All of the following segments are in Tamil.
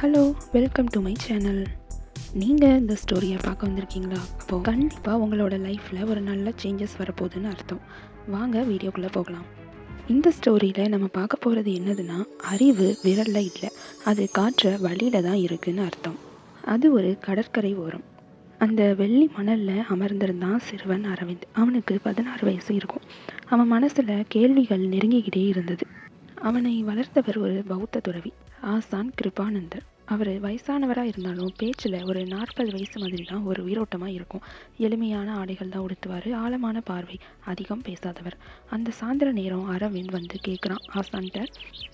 Hello, welcome to my channel. நீங்கள் இந்த ஸ்டோரியை பார்க்க வந்திருக்கீங்களா? அப்போது கண்டிப்பாக உங்களோட லைஃப்பில் ஒரு நல்ல சேஞ்சஸ் வரப்போகுதுன்னு அர்த்தம். வாங்க வீடியோக்குள்ளே போகலாம். இந்த ஸ்டோரியில் நம்ம பார்க்க போகிறது என்னதுன்னா, அறிவு விரலில் இல்லை, அது காற்ற வழியில் தான் இருக்குதுன்னு அர்த்தம். அது ஒரு கடற்கரை ஓரம். அந்த வெள்ளி மணலில் அமர்ந்திருந்தான் சிறுவன் அரவிந்த். அவனுக்கு 16 வயசு இருக்கும். அவன் மனசில் கேள்விகள் நெருங்கிக்கிட்டே இருந்தது. அவனை வளர்த்தவர் ஒரு பௌத்த துறவி, ஆசான் கிருபானந்தர். அவர் வயசானவராக இருந்தாலும் பேச்சில் ஒரு 40 வயசு மாதிரி தான் ஒரு உயிரோட்டமாக இருக்கும். எளிமையான ஆடைகள் தான் உடுத்துவார். ஆழமான பார்வை, அதிகம் பேசாதவர். அந்த சாயந்தர நேரம் அரவிந்த் வந்து கேட்குறான் ஆசான்கிட்ட,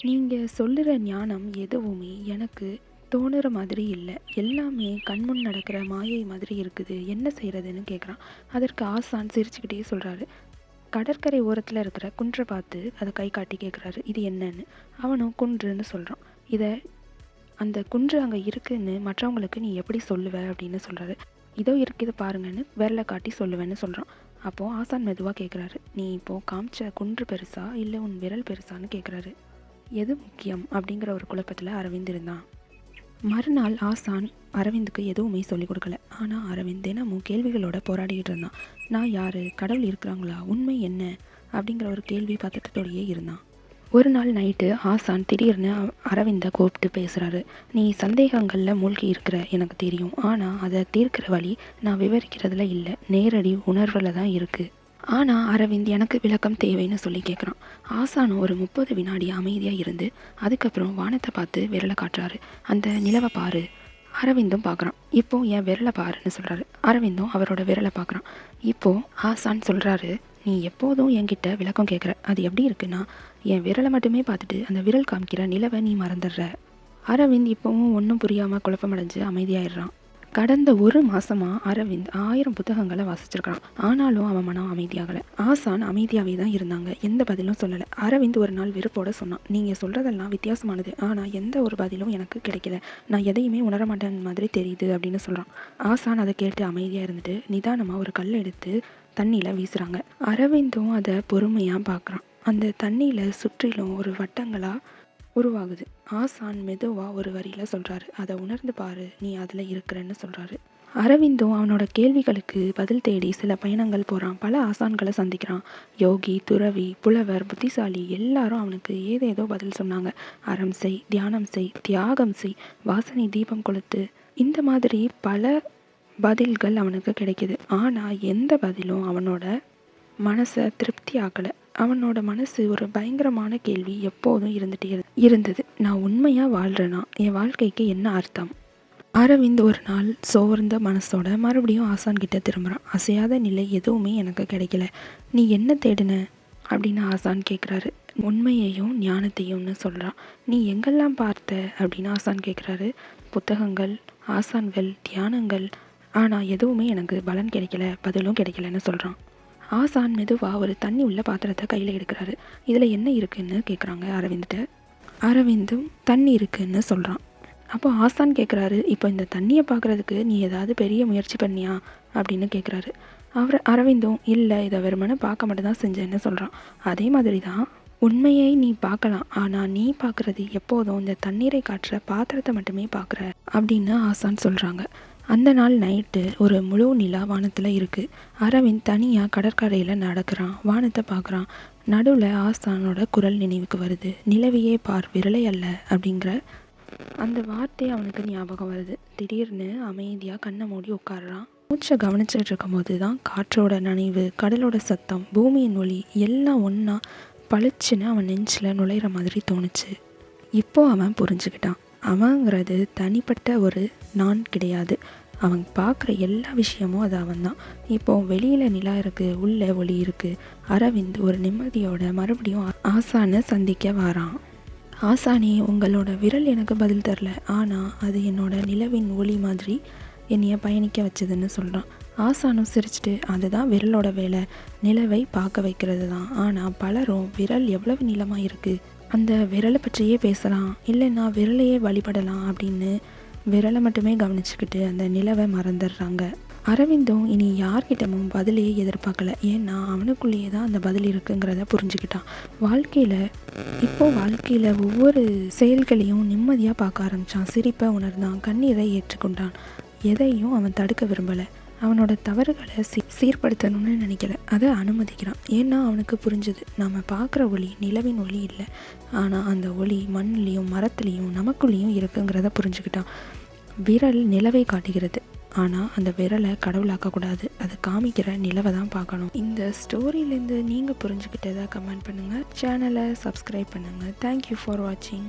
நீங்கள் சொல்லுற ஞானம் எதுவுமே எனக்கு தோணுற மாதிரி இல்லை, எல்லாமே கண்முன் நடக்கிற மாயை மாதிரி இருக்குது, என்ன செய்கிறதுன்னு கேட்குறான். அதற்கு ஆசான் சிரிச்சுக்கிட்டே சொல்கிறாரு, கடற்கரை ஓரத்தில் இருக்கிற குன்றை பார்த்து அதை கை காட்டி கேட்குறாரு, இது என்னன்னு. அவனும் குன்றுன்னு சொல்கிறான். இதை அந்த குன்று அங்கே இருக்குன்னு மற்றவங்களுக்கு நீ எப்படி சொல்லுவ அப்படின்னு சொல்கிறாரு. இதோ இருக்குது பாருங்கன்னு விரலை காட்டி சொல்லுவேன்னு சொல்கிறான். அப்போது ஆசான் மெதுவாக கேட்குறாரு, நீ இப்போது காமிச்ச குன்று பெருசா இல்லை உன் விரல் பெருசான்னு கேட்குறாரு. எது முக்கியம் அப்படிங்கிற ஒரு குழப்பத்தில் அரவிந்த் இருந்தான். மறுநாள் ஆசான் அரவிந்துக்கு எதுவுமே சொல்லிக் கொடுக்கல. ஆனால் அரவிந்த் தினமும் கேள்விகளோட போராடிக்கிட்டு இருந்தான். நான் யார், கடவுள் இருக்கிறாங்களா, உண்மை என்ன அப்படிங்கிற ஒரு கேள்வி பதட்டத்தோடையே இருந்தான். ஒரு நாள் நைட்டு ஆசான் திடீர்னு அரவிந்தை கூப்பிட்டு பேசுகிறாரு. நீ சந்தேகங்களில் மூழ்கி இருக்கிற எனக்கு தெரியும், ஆனால் அதை தீர்க்கிற வழி நான் விவரிக்கிறதுல இல்லை, நேரடி உணர்வில் தான் இருக்குது. ஆனால் அரவிந்த் எனக்கு விளக்கம் தேவைன்னு சொல்லி கேட்குறான். ஆசானும் ஒரு 30 வினாடி அமைதியாக இருந்து அதுக்கப்புறம் வானத்தை பார்த்து விரலை காட்டுறாரு. அந்த நிலவை பாரு. அரவிந்தும் பார்க்குறான். இப்போ என் விரலை பாருன்னு சொல்கிறாரு. அரவிந்தும் அவரோட விரலை பார்க்குறான். இப்போது ஆசான் சொல்கிறாரு, நீ எப்போதும் என்கிட்ட விளக்கம் கேட்குற, அது எப்படி இருக்குன்னா என் விரலை மட்டுமே பார்த்துட்டு அந்த விரல் காமிக்கிற நிலவை நீ மறந்துடுற. அரவிந்த் இப்போவும் ஒன்றும் புரியாமல் குழப்பமடைஞ்சு அமைதியாயிடுறான். கடந்த ஒரு மாதமாக அரவிந்த் 1000 புத்தகங்களை வாசிச்சிருக்கான். ஆனாலும் அவன் மனம் அமைதியாகலை. ஆசான் அமைதியாகவே தான் இருந்தாங்க, எந்த பதிலும் சொல்லலை. அரவிந்த் ஒரு நாள் வெறுப்போட சொன்னான், நீங்கள் சொல்கிறதெல்லாம் வித்தியாசமானது, ஆனால் எந்த ஒரு பதிலும் எனக்கு கிடைக்கல, நான் எதையுமே உணர மாட்டேன் மாதிரி தெரியுது அப்படின்னு சொல்கிறான். ஆசான் அதை கேட்டு அமைதியாக இருந்துட்டு நிதானமாக ஒரு கல்லை எடுத்து தண்ணியில் வீசுகிறாங்க. அரவிந்தும் அதை பொறுமையாக பார்க்குறான். அந்த தண்ணியில் சுற்றிலும் ஒரு வட்டங்களாக உருவாகுது. ஆசான் மெதுவாக ஒரு வரியில் சொல்கிறாரு, அதை உணர்ந்து பாரு, நீ அதில் இருக்கிறன்னு சொல்கிறாரு. அரவிந்தும் அவனோட கேள்விகளுக்கு பதில் தேடி சில பயணங்கள் போகிறான். பல ஆசான்களை சந்திக்கிறான். யோகி, துறவி, புலவர், புத்திசாலி எல்லாரும் அவனுக்கு ஏதேதோ பதில் சொன்னாங்க. அறம் செய், தியானம் செய், தியாகம் செய், வாசனை தீபம் கொளுத்து, இந்த மாதிரி பல பதில்கள் அவனுக்கு கிடைக்கிது. ஆனால் எந்த பதிலும் அவனோட மனசை திருப்தி ஆக்கலை. அவனோட மனசு ஒரு பயங்கரமான கேள்வி எப்போதும் இருந்துகிட்டே இருந்தது. நான் உண்மையாக வாழ்கிறேன்னா என் வாழ்க்கைக்கு என்ன அர்த்தம்? அரவிந்த் ஒரு நாள் சோர்ந்த மனசோட மறுபடியும் ஆசான் கிட்ட திரும்புகிறான். அசையாத நிலை எதுவுமே எனக்கு கிடைக்கல, நீ என்ன தேடின அப்படின்னு ஆசான் கேட்குறாரு. உண்மையையும் ஞானத்தையும்னு சொல்கிறான். நீ எங்கெல்லாம் பார்த்த அப்படின்னு ஆசான் கேட்குறாரு. புத்தகங்கள், ஆசான்கள், தியானங்கள், ஆனால் எதுவுமே எனக்கு பலன் கிடைக்கல, பதிலும் கிடைக்கலன்னு சொல்கிறான். ஆசான் மெதுவாக ஒரு தண்ணி உள்ள பாத்திரத்தை கையில் எடுக்கிறாரு. இதில் என்ன இருக்குன்னு கேட்குறாங்க அரவிந்த்கிட்ட. அரவிந்தும் தண்ணி இருக்குன்னு சொல்கிறான். அப்போ ஆசான் கேட்குறாரு, இப்போ இந்த தண்ணியை பார்க்குறதுக்கு நீ ஏதாவது பெரிய முயற்சி பண்ணியா அப்படின்னு கேட்குறாரு. அரவிந்தும் இல்லை, இதை வெறுமனே பார்க்க மட்டும் தான் செஞ்சேன்னு சொல்கிறான். அதே மாதிரி தான் உண்மையை நீ பார்க்கலாம், ஆனால் நீ பார்க்குறது எப்போதும் இந்த தண்ணீரை காட்டுற பாத்திரத்தை மட்டுமே பார்க்குற அப்படின்னு ஆசான் சொல்கிறாங்க. அந்த நாள் நைட்டு ஒரு முழு நிலா வானத்தில் இருக்குது. அரவிந்த் தனியாக கடற்கரையில் நடக்கிறான். வானத்தை பார்க்குறான். நடுவில் ஆசானோட குரல் நினைவுக்கு வருது. நிலவையே பார், விரலை அல்ல அப்படிங்கிற அந்த வார்த்தை அவனுக்கு ஞாபகம் வருது. திடீர்னு அமைதியாக கண்ணை மூடி உட்காடுறான். மூச்சை கவனிச்சுட்டு இருக்கும்போது தான் காற்றோட நனைவு, கடலோட சத்தம், பூமியின் ஒளி எல்லாம் ஒன்றா பளிச்சுன்னு அவன் நெஞ்சில் நுழையிற மாதிரி தோணுச்சு. இப்போது அவன் புரிஞ்சுக்கிட்டான், அவங்கிறது தனிப்பட்ட ஒரு நான் கிடையாது. அவன் பார்க்குற எல்லா விஷயமும் அது அவன் தான். இப்போது வெளியில் நிலா இருக்குது, உள்ளே ஒளி இருக்குது. அரவிந்த் ஒரு நிம்மதியோட மறுபடியும் ஆசானை சந்திக்க வாரான். ஆசானே, உங்களோட விரல் எனக்கு பதில் தரல, ஆனால் அது என்னோட நிலவின் ஒளி மாதிரி என்னைய பயணிக்க வச்சதுன்னு சொல்கிறான். ஆசானும் சிரிச்சுட்டு, அதுதான் விரலோட வேலை, நிலவை பார்க்க வைக்கிறது தான். ஆனால் பலரும் விரல் எவ்வளவு நீளமாக இருக்குது, அந்த விரலை பற்றியே பேசலாம், இல்லைன்னா விரலையே வழிபடலாம் அப்படின்னு விரலை மட்டுமே கவனிச்சுக்கிட்டு அந்த நிலவை மறந்துடுறாங்க. அரவிந்தும் இனி யார்கிட்டமும் பதிலே எதிர்பார்க்கல. ஏன்னா அவனுக்குள்ளேயே தான் அந்த பதில் இருக்குங்கிறத புரிஞ்சுக்கிட்டான். வாழ்க்கையில் ஒவ்வொரு செயல்களையும் நிம்மதியாக பார்க்க ஆரம்பித்தான். சிரிப்பை உணர்ந்தான், கண்ணீரை ஏற்றுக்கொண்டான். எதையும் அவன் தடுக்க விரும்பலை. அவனோட தவறுகளை சீர்படுத்தணும்னு நினைக்கல, அதை அனுமதிக்கிறான். ஏன்னா அவனுக்கு புரிஞ்சுது, நம்ம பார்க்குற ஒளி நிலவின் ஒளி இல்லை, ஆனால் அந்த ஒளி மண்ணுலேயும் மரத்துலேயும் நமக்குள்ளேயும் இருக்குங்கிறத புரிஞ்சுக்கிட்டான். விரல் நிலவை காட்டுகிறது, ஆனால் அந்த விரலை கடவுளாக்கக்கூடாது, அதை காமிக்கிற நிலவை தான் பார்க்கணும். இந்த ஸ்டோரியிலேருந்து நீங்கள் புரிஞ்சுக்கிட்டதை கமெண்ட் பண்ணுங்கள், சேனலை சப்ஸ்கிரைப் பண்ணுங்கள். தேங்க்யூ ஃபார் வாட்சிங்.